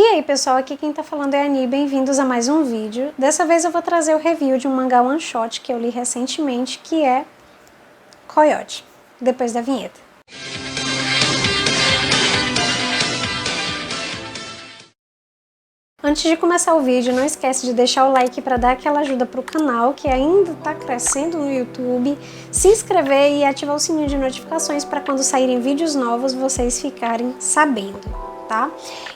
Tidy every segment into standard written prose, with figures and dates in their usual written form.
E aí pessoal, aqui quem tá falando é a Ani, bem-vindos a mais um vídeo. Dessa vez eu vou trazer o review de um mangá one shot que eu li recentemente, que é Coyote, depois da vinheta. Antes de começar o vídeo, não esquece de deixar o like para dar aquela ajuda pro canal, que ainda tá crescendo no YouTube, se inscrever e ativar o sininho de notificações para quando saírem vídeos novos vocês ficarem sabendo, tá?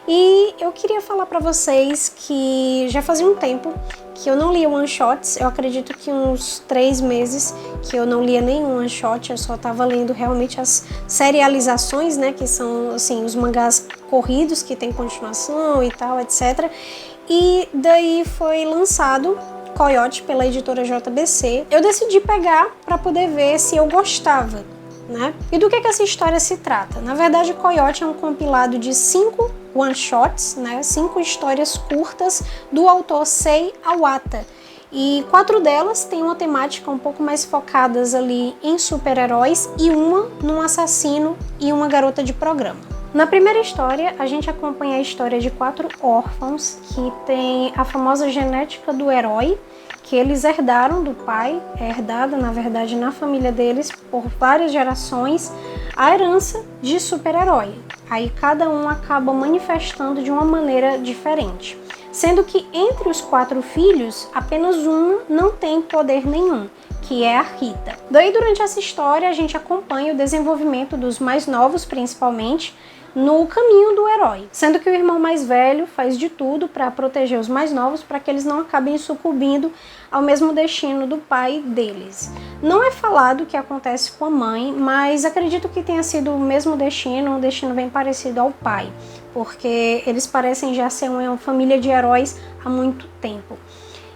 E eu queria falar para vocês que já fazia um tempo que eu não lia one shots, eu acredito que uns 3 meses que eu não lia nenhum one shot, eu só tava lendo realmente as serializações, né, que são assim os mangás corridos que tem continuação e tal, etc. E daí foi lançado Coyote pela editora JBC. Eu decidi pegar para poder ver se eu gostava, né? E do que essa história se trata? Na verdade, Coyote é um compilado de 5 one-shots, né? 5 histórias curtas do autor Sei Awata. E 4 delas têm uma temática um pouco mais focadas ali em super-heróis e uma num assassino e uma garota de programa. Na primeira história, a gente acompanha a história de 4 órfãos que têm a famosa genética do herói, que eles herdaram do pai, é herdada na verdade na família deles por várias gerações, a herança de super-herói. Aí cada um acaba manifestando de uma maneira diferente. Sendo que entre os 4 filhos, apenas um não tem poder nenhum, que é a Rita. Daí durante essa história a gente acompanha o desenvolvimento dos mais novos principalmente, no caminho do herói, sendo que o irmão mais velho faz de tudo para proteger os mais novos para que eles não acabem sucumbindo ao mesmo destino do pai deles. Não é falado o que acontece com a mãe, mas acredito que tenha sido o mesmo destino, um destino bem parecido ao pai, porque eles parecem já ser uma família de heróis há muito tempo.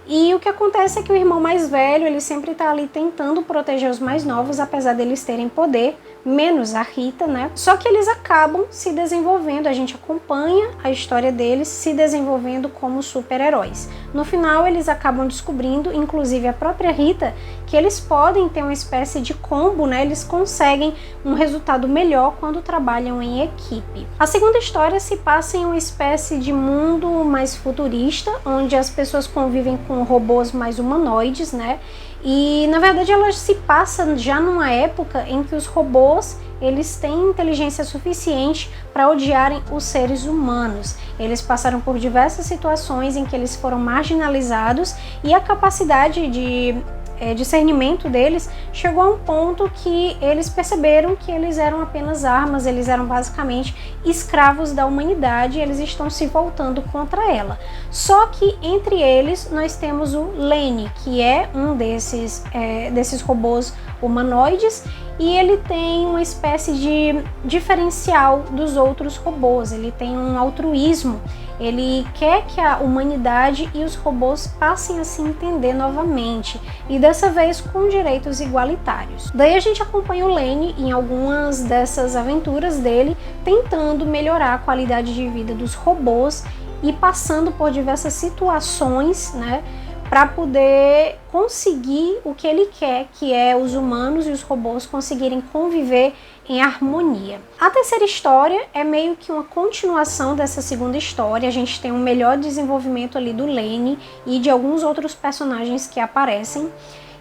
E o que acontece é que o irmão mais velho, ele sempre tá ali tentando proteger os mais novos, apesar deles terem poder, menos a Rita, né? Só que eles acabam se desenvolvendo, a gente acompanha a história deles se desenvolvendo como super-heróis. No final, eles acabam descobrindo, inclusive a própria Rita, que eles podem ter uma espécie de combo, né? Eles conseguem um resultado melhor quando trabalham em equipe. A segunda história se passa em uma espécie de mundo mais futurista, onde as pessoas convivem com robôs mais humanoides, né? E na verdade ela se passa já numa época em que os robôs eles têm inteligência suficiente para odiarem os seres humanos. Eles passaram por diversas situações em que eles foram marginalizados e a capacidade de discernimento deles chegou a um ponto que eles perceberam que eles eram apenas armas, eles eram basicamente escravos da humanidade e eles estão se voltando contra ela. Só que entre eles nós temos o Lenny, que é um desses robôs humanoides, e ele tem uma espécie de diferencial dos outros robôs, ele tem um altruísmo, ele quer que a humanidade e os robôs passem a se entender novamente, e dessa vez com direitos igualitários. Daí a gente acompanha o Lenny em algumas dessas aventuras dele, tentando melhorar a qualidade de vida dos robôs e passando por diversas situações, né, para poder conseguir o que ele quer, que é os humanos e os robôs conseguirem conviver em harmonia. A terceira história é meio que uma continuação dessa segunda história. A gente tem um melhor desenvolvimento ali do Lenny e de alguns outros personagens que aparecem.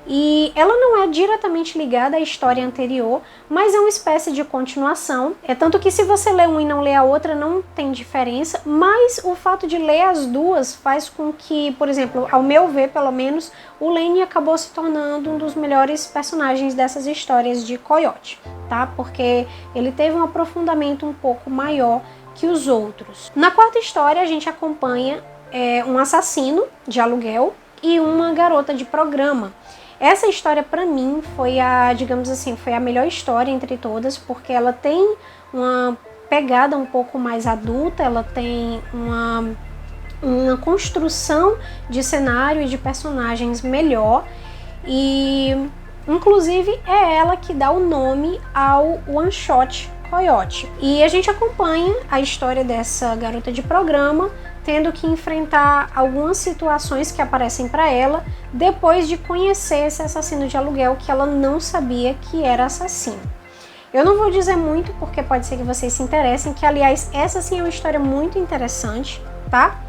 E ela não é diretamente ligada à história anterior, mas é uma espécie de continuação. É tanto que se você lê uma e não lê a outra, não tem diferença, mas o fato de ler as duas faz com que, por exemplo, ao meu ver, pelo menos, o Lenny acabou se tornando um dos melhores personagens dessas histórias de Coyote, tá? Porque ele teve um aprofundamento um pouco maior que os outros. Na quarta história, a gente acompanha um assassino de aluguel e uma garota de programa. Essa história para mim foi digamos assim, foi a melhor história entre todas, porque ela tem uma pegada um pouco mais adulta, ela tem uma construção de cenário e de personagens melhor, e inclusive é ela que dá o nome ao one shot Coyote. E a gente acompanha a história dessa garota de programa tendo que enfrentar algumas situações que aparecem para ela depois de conhecer esse assassino de aluguel que ela não sabia que era assassino. Eu não vou dizer muito porque pode ser que vocês se interessem, que aliás essa sim é uma história muito interessante. tá?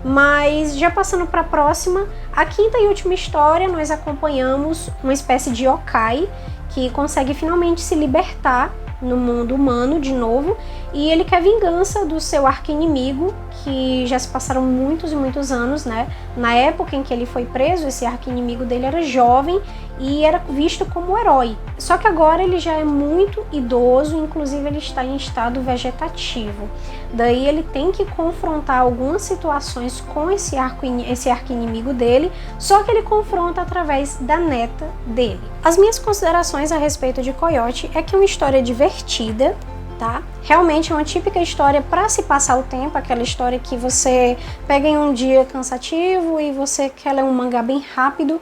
Mas já passando para a próxima, a quinta e última história, nós acompanhamos uma espécie de yokai que consegue finalmente se libertar no mundo humano de novo, e ele quer vingança do seu arqui-inimigo, que já se passaram muitos e muitos anos, né? Na época em que ele foi preso, esse arqui-inimigo dele era jovem e era visto como herói. Só que agora ele já é muito idoso, inclusive ele está em estado vegetativo. Daí ele tem que confrontar algumas situações com esse arqui-inimigo dele, só que ele confronta através da neta dele. As minhas considerações a respeito de Coyote é que é uma história divertida, tá? Realmente é uma típica história para se passar o tempo, aquela história que você pega em um dia cansativo e você quer ler um mangá bem rápido,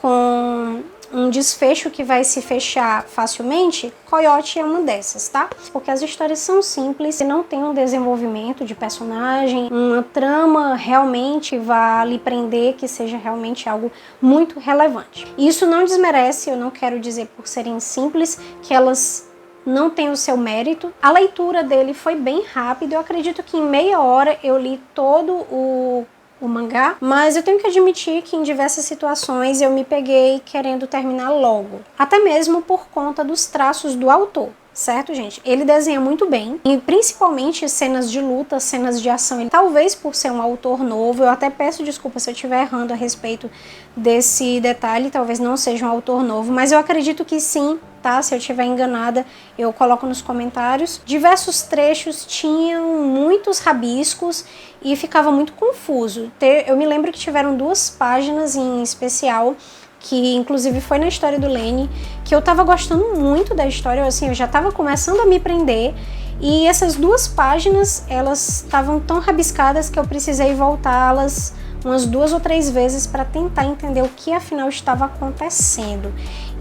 com um desfecho que vai se fechar facilmente. Coyote é uma dessas, tá? Porque as histórias são simples e não tem um desenvolvimento de personagem, uma trama realmente vá lhe prender, que seja realmente algo muito relevante. Isso não desmerece, eu não quero dizer por serem simples que elas não tem o seu mérito. A leitura dele foi bem rápida, eu acredito que em meia hora eu li todo o mangá, mas eu tenho que admitir que em diversas situações eu me peguei querendo terminar logo, até mesmo por conta dos traços do autor. Certo, gente? Ele desenha muito bem, e principalmente cenas de luta, cenas de ação. Ele, talvez por ser um autor novo, eu até peço desculpa se eu estiver errando a respeito desse detalhe, talvez não seja um autor novo, mas eu acredito que sim, tá? Se eu estiver enganada, eu coloco nos comentários. Diversos trechos tinham muitos rabiscos e ficava muito confuso. Eu me lembro que tiveram 2 páginas em especial, que inclusive foi na história do Lenny, que eu tava gostando muito da história, assim, eu já tava começando a me prender, e essas 2 páginas, elas estavam tão rabiscadas que eu precisei voltá-las umas 2 ou 3 vezes para tentar entender o que afinal estava acontecendo.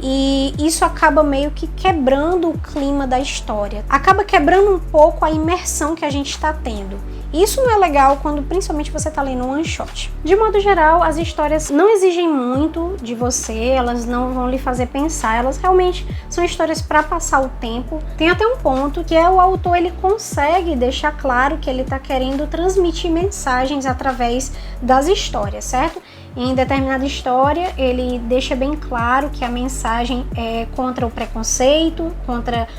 E isso acaba meio que quebrando o clima da história, acaba quebrando um pouco a imersão que a gente está tendo. Isso não é legal quando principalmente você está lendo um one shot. De modo geral, as histórias não exigem muito de você, elas não vão lhe fazer pensar, elas realmente são histórias para passar o tempo. Tem até um ponto que o autor ele consegue deixar claro que ele está querendo transmitir mensagens através das histórias, certo? Em determinada história, ele deixa bem claro que a mensagem é contra o preconceito, contra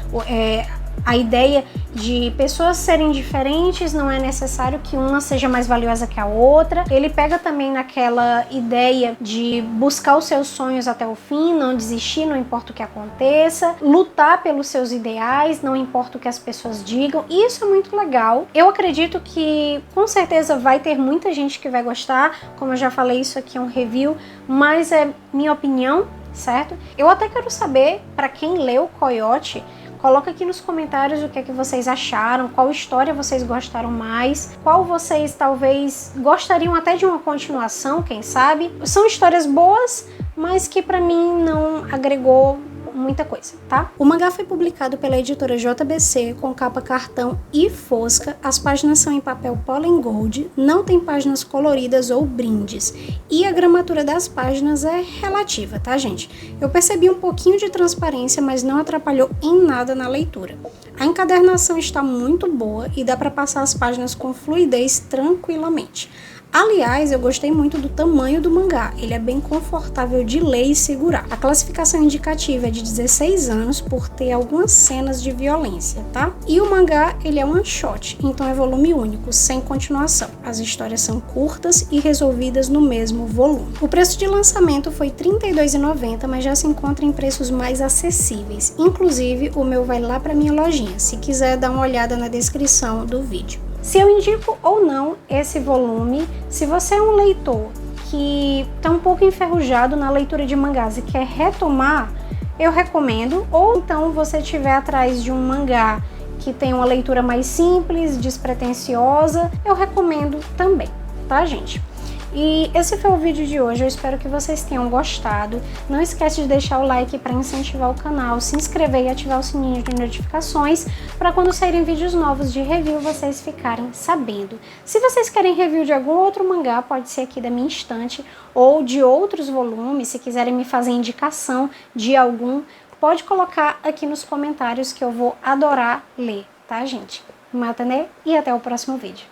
a ideia de pessoas serem diferentes, não é necessário que uma seja mais valiosa que a outra. Ele pega também naquela ideia de buscar os seus sonhos até o fim, não desistir, não importa o que aconteça, lutar pelos seus ideais, não importa o que as pessoas digam. E isso é muito legal. Eu acredito que com certeza vai ter muita gente que vai gostar, como eu já falei, isso aqui é um review, mas é minha opinião, certo? Eu até quero saber, para quem leu Coyote, coloca aqui nos comentários o que é que vocês acharam, qual história vocês gostaram mais, qual vocês talvez gostariam até de uma continuação, quem sabe. São histórias boas, mas que pra mim não agregou muita coisa, tá? O mangá foi publicado pela editora JBC com capa cartão e fosca. As páginas são em papel Pollen Gold, não tem páginas coloridas ou brindes. E a gramatura das páginas é relativa, tá, gente? Eu percebi um pouquinho de transparência, mas não atrapalhou em nada na leitura. A encadernação está muito boa e dá para passar as páginas com fluidez tranquilamente. Aliás, eu gostei muito do tamanho do mangá, ele é bem confortável de ler e segurar. A classificação indicativa é de 16 anos por ter algumas cenas de violência, tá? E o mangá, ele é one shot, então é volume único, sem continuação. As histórias são curtas e resolvidas no mesmo volume. O preço de lançamento foi R$ 32,90, mas já se encontra em preços mais acessíveis. Inclusive, o meu vai lá para minha lojinha, se quiser dar uma olhada na descrição do vídeo. Se eu indico ou não esse volume, se você é um leitor que está um pouco enferrujado na leitura de mangás e quer retomar, eu recomendo. Ou então você estiver atrás de um mangá que tem uma leitura mais simples, despretensiosa, eu recomendo também, tá, gente? E esse foi o vídeo de hoje, eu espero que vocês tenham gostado. Não esquece de deixar o like para incentivar o canal, se inscrever e ativar o sininho de notificações para quando saírem vídeos novos de review vocês ficarem sabendo. Se vocês querem review de algum outro mangá, pode ser aqui da minha estante ou de outros volumes, se quiserem me fazer indicação de algum, pode colocar aqui nos comentários que eu vou adorar ler, tá, gente? Matane e até o próximo vídeo.